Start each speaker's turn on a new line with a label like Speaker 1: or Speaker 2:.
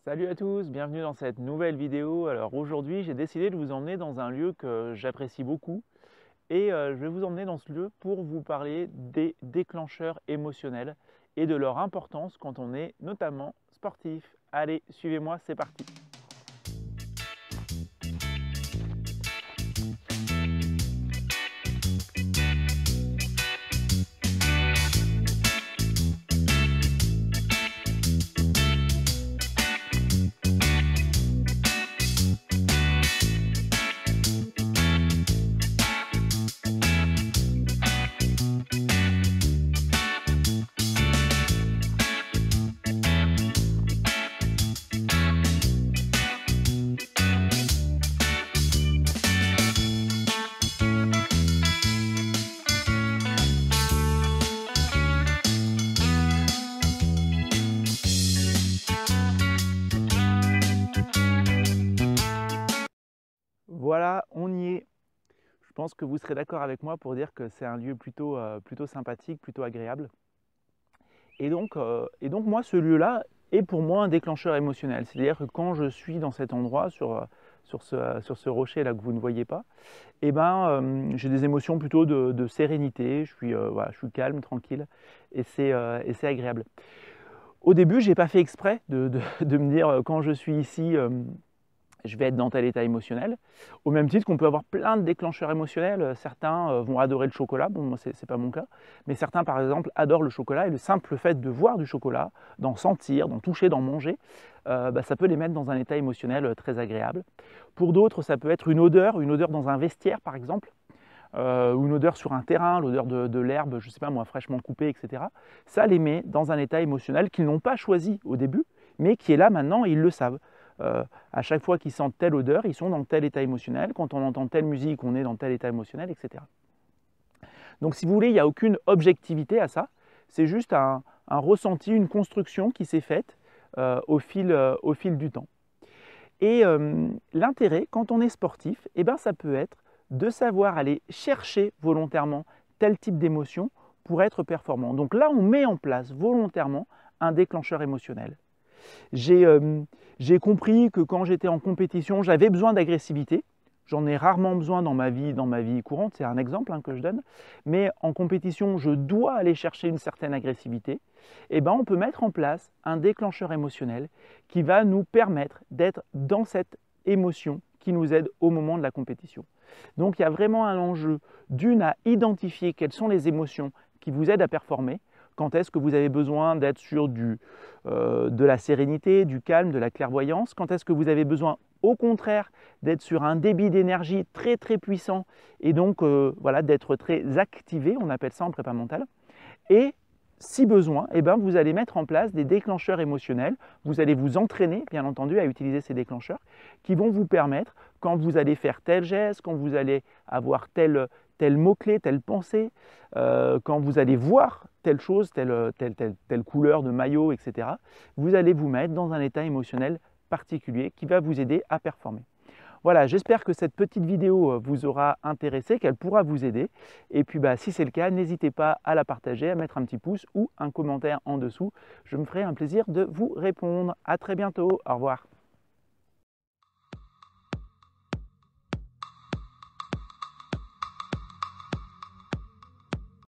Speaker 1: Salut à tous, bienvenue dans cette nouvelle vidéo. Alors aujourd'hui, j'ai décidé de vous emmener dans un lieu que j'apprécie beaucoup et je vais vous emmener dans ce lieu pour vous parler des déclencheurs émotionnels et de leur importance quand on est notamment sportif. Allez, suivez-moi, c'est parti. Voilà, on y est. Je pense que vous serez d'accord avec moi pour dire que c'est un lieu plutôt sympathique, plutôt agréable. Et donc moi, ce lieu-là est pour moi un déclencheur émotionnel. C'est-à-dire que quand je suis dans cet endroit, sur ce rocher là que vous ne voyez pas, j'ai des émotions plutôt de sérénité. Voilà, je suis calme, tranquille, et c'est agréable. Au début, je n'ai pas fait exprès de me dire quand je suis ici, je vais être dans tel état émotionnel. Au même titre qu'on peut avoir plein de déclencheurs émotionnels. Certains vont adorer le chocolat, bon moi c'est pas mon cas, mais certains par exemple adorent le chocolat et le simple fait de voir du chocolat, d'en sentir, d'en toucher, d'en manger, ça peut les mettre dans un état émotionnel très agréable. Pour d'autres, ça peut être une odeur dans un vestiaire par exemple, ou une odeur sur un terrain, l'odeur de l'herbe, je ne sais pas moi, fraîchement coupée, etc. Ça les met dans un état émotionnel qu'ils n'ont pas choisi au début, mais qui est là maintenant et ils le savent. À chaque fois qu'ils sentent telle odeur, ils sont dans tel état émotionnel. Quand on entend telle musique, on est dans tel état émotionnel, etc. Donc si vous voulez, il n'y a aucune objectivité à ça. C'est juste un ressenti, une construction qui s'est faite au fil du temps. Et l'intérêt, quand on est sportif, ça peut être de savoir aller chercher volontairement tel type d'émotion pour être performant. Donc là, on met en place volontairement un déclencheur émotionnel. J'ai compris que quand j'étais en compétition, j'avais besoin d'agressivité. J'en ai rarement besoin dans ma vie courante, c'est un exemple que je donne. Mais en compétition, je dois aller chercher une certaine agressivité. On peut mettre en place un déclencheur émotionnel qui va nous permettre d'être dans cette émotion qui nous aide au moment de la compétition. Donc il y a vraiment un enjeu d'une à identifier quelles sont les émotions qui vous aident à performer. Quand est-ce que vous avez besoin d'être sur de la sérénité, du calme, de la clairvoyance? Quand est-ce que vous avez besoin, au contraire, d'être sur un débit d'énergie très très puissant et donc voilà, d'être très activé, on appelle ça en prépa mentale. Et si besoin, vous allez mettre en place des déclencheurs émotionnels. Vous allez vous entraîner, bien entendu, à utiliser ces déclencheurs qui vont vous permettre, quand vous allez faire tel geste, quand vous allez avoir tel mot-clé, telle pensée, quand vous allez voir telle chose, telle couleur de maillot, etc., vous allez vous mettre dans un état émotionnel particulier qui va vous aider à performer. Voilà, j'espère que cette petite vidéo vous aura intéressé, qu'elle pourra vous aider. Et puis si c'est le cas, n'hésitez pas à la partager, à mettre un petit pouce ou un commentaire en dessous. Je me ferai un plaisir de vous répondre. À très bientôt, au revoir.